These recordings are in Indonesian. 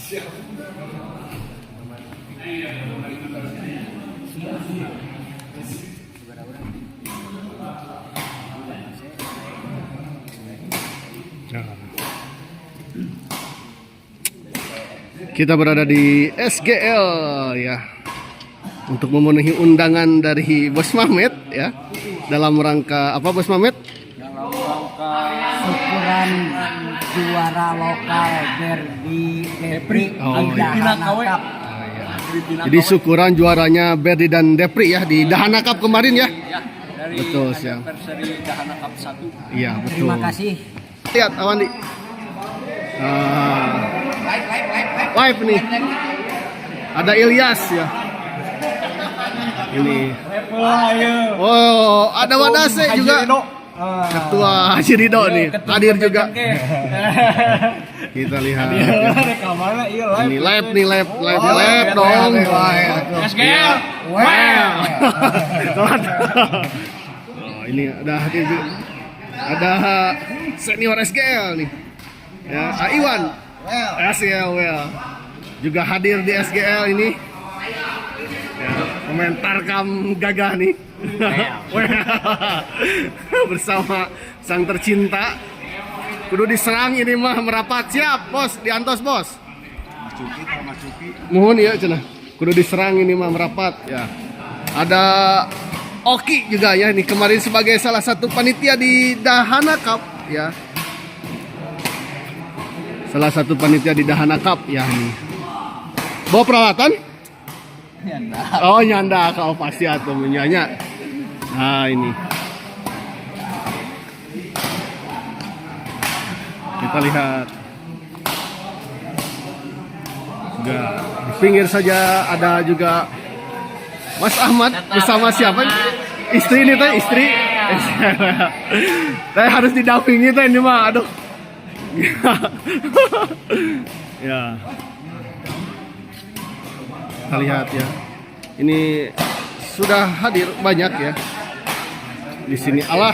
Kita berada di SGL ya, untuk memenuhi undangan dari Bos Mamet ya. Dalam rangka apa Bos Mamet? Dalam rangka syukuran juara lokal Berdi Depri Dahana Cup. Jadi syukuran juaranya Berdi dan Depri ya di Dahana Cup kemarin ya. Dari betul siang. Anniversary Dahana Cup 1. Iya betul. Terima kasih. Lihat Awandi. Live nih. Ada Ilyas ya. Ini. Oh, ada Wadase juga. Ketua Haji Ridho nih hadir juga. Kita lihat. Ini live dong. SGL. Wow. Oh, ini ada hadir juga. Ada senior SGL nih. Ya, Iwan. SGL juga hadir di SGL ini. Ya, komentar kam gagah nih. Bersama sang tercinta. Kudu diserang ini mah merapat siap bos, diantos bos. Mohon ya cenah. Kudu diserang ini mah merapat ya. Ada Oki juga ya nih kemarin sebagai salah satu panitia di Dahana Cup ya. Salah satu panitia di Dahana Cup ya nih. Bawa peralatan? Nyanda. Oh nyanda kau pasti atau menyanyi. Nah ini. Kita lihat. Juga di pinggir saja ada juga Mas Ahmad bersama siapa? Istri ini teh istri. Saya harus didampingi teh ini mah aduh. Ya. Kita lihat ya. Ini sudah hadir banyak ya. Di sini Allah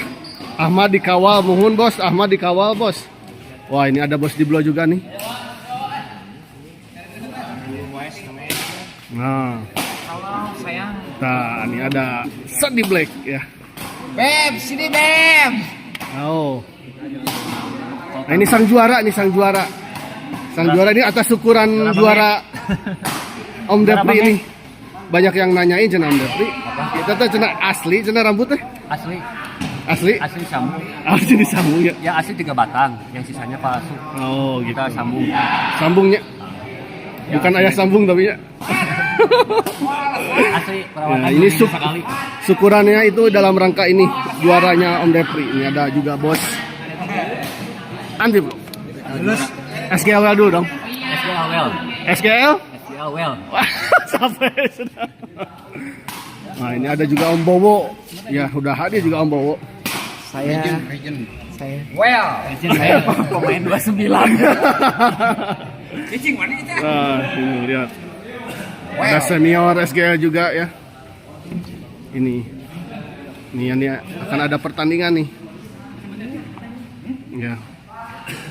Ahmad dikawal mohon bos, Ahmad dikawal bos. Wah, ini ada bos Diblo juga nih. Nah. Nah, ini ada Sadi Black ya. Beb, sini Beb. Oh. Nah, ini sang juara, Sang juara ini atas syukuran juara Om Depri ini. Banyak yang nanyain cenah Om Depri. Kita tuh cenah asli cenah rambutnya. Asli sambung. Asli disambung ya. Ya asli 3 batang, yang sisanya palsu. Oh, gitu. Kita sambung. Sambungnya. Bukan ayah sambung tapi ya. Asli perawatan Ya, ini sekali. syukurannya itu dalam rangka ini juaranya Om Depri. Ini ada juga bos Andi bro. Terus SGL dulu dong. SGL? Sampai sudah. Nah ini ada juga Om Bowo. Ya udah hadir juga Om Bowo. saya pemain 29. Nah ini lihat. Ada senior SGL juga ya. Ini akan ada pertandingan nih. Ya.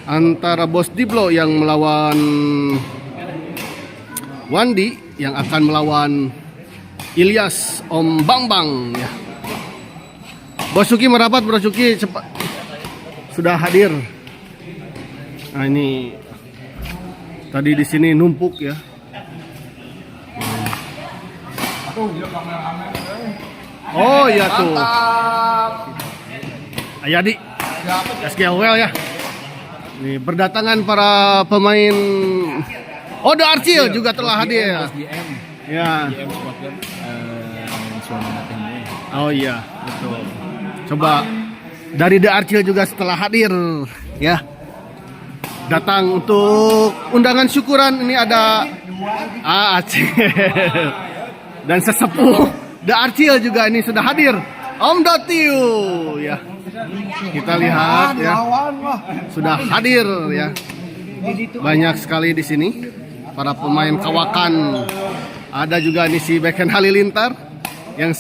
Antara Bos Diblo yang melawan Wandi yang akan melawan Ilyas Om Bambang ya. Bos Suki merapat, Bro Suki cepat. Sudah hadir. Nah ini tadi di sini numpuk ya. Oh iya tuh. Ayadi. SGL ya. Nih berdatangan para pemain. Oh, The Archil juga telah hadir. Ya. Oh iya, betul. Coba dari The Archil juga setelah hadir ya. Datang untuk undangan syukuran ini ada Aceh. Dan sesepuh The Archil juga ini sudah hadir. Om Dotiu ya. Kita lihat ya. Sudah hadir ya. Banyak sekali di sini para pemain kawakan. Ada juga nih si Beken Halilintar yang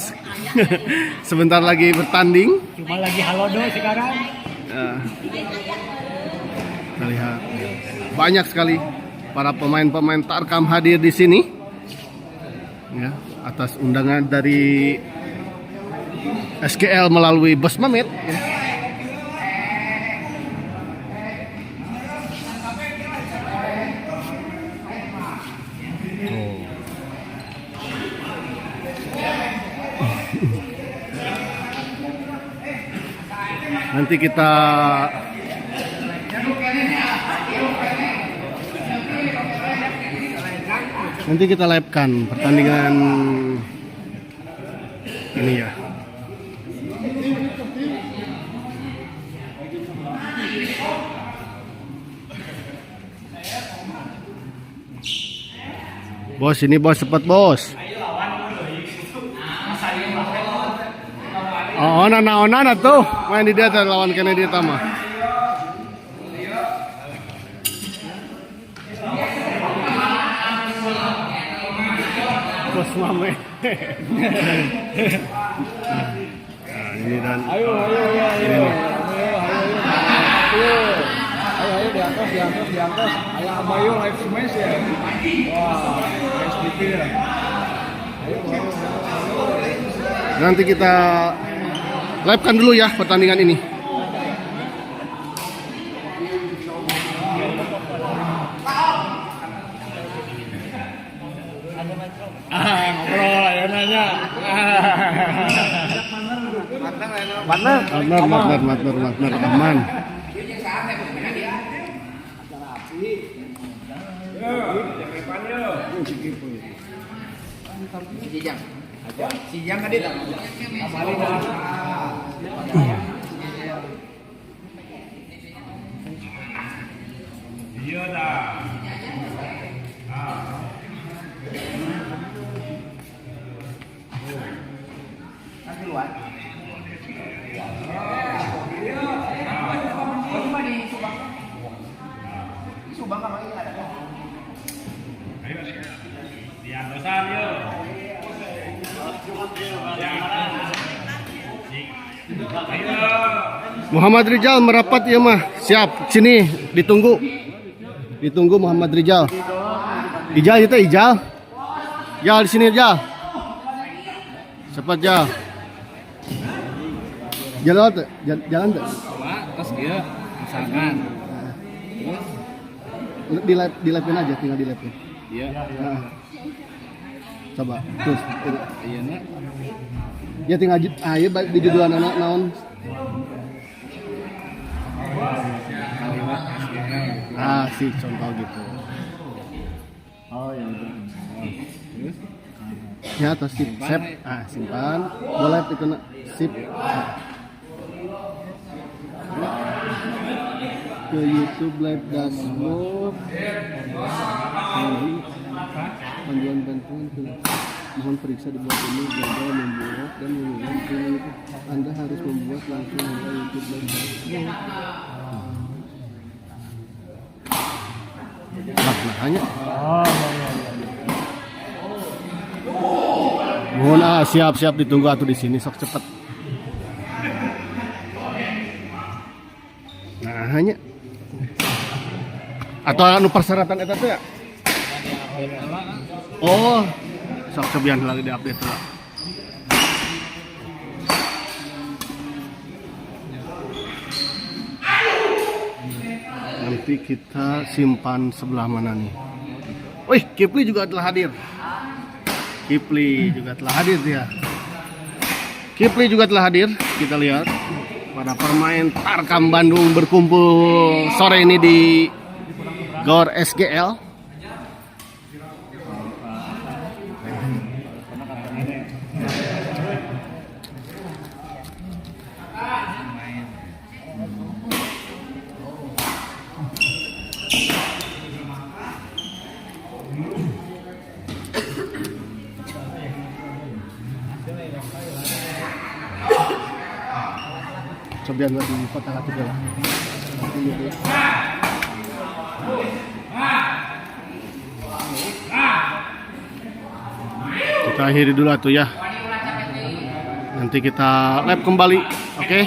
sebentar lagi bertanding. Cuma lagi halodo sekarang. Kita lihat banyak sekali para pemain-pemain Tarkam hadir di sini. Ya, atas undangan dari SGL melalui Bos Mamit. Ya. Nanti kita live-kan pertandingan ini ya. Bos, ini bos, cepat bos. Oh, nana tuh main di dia lawan Kennedy Tama. Bos mame. Nah, ini dan Ayo diangkat. Ayo Abayo live smash ya. Wah, SPP ya. nanti kita live-kan dulu ya pertandingan ini. Ngobrol ya nanya. Partner, aman. Sijang tadi tak? Iya dah. Keluar. Subang kan lagi ada. Ayo. Di antosan yo. Muhammad Rizal merapat ya mah. Siap, sini ditunggu. Ditunggu Muhammad Rizal. Ijal itu Ijal. Jal di sini Jal. Cepat Jal. Jalan tuh, jalan tuh. Terus dia misalkan. Di live-in aja, tinggal di live-in. Iya. Nah. Coba, terus. Iya nak. Ya tinggal ayo di judulan anak naon. Ah, sih contoh gitu. Oh ya udah. Terus? Ya atau sip, save. Ah, simpan. Boleh itu nak sip. Ke YouTube live dashboard. Panduan bantuan ke mohon periksa di bawah ini gagal membuat dan mengulang film itu. Anda harus membuat langsung hingga YouTube live dashboard. Nah, hanya. Mohon siap-siap ditunggu atau di sini sok cepet. Nah, hanya. Atau anu persyaratan eta teh ya? Oh, sok cobian lagi diupdate lah. Nanti kita simpan sebelah mana nih? Wih, Kipli juga telah hadir. Kipli juga telah hadir dia. Kipli juga telah hadir. Kita lihat para pemain Tarkam Bandung berkumpul sore ini di GOR SGL. Coba buat di kota Katugal. Kita akhiri dulu atuh ya. Nanti kita live kembali, oke?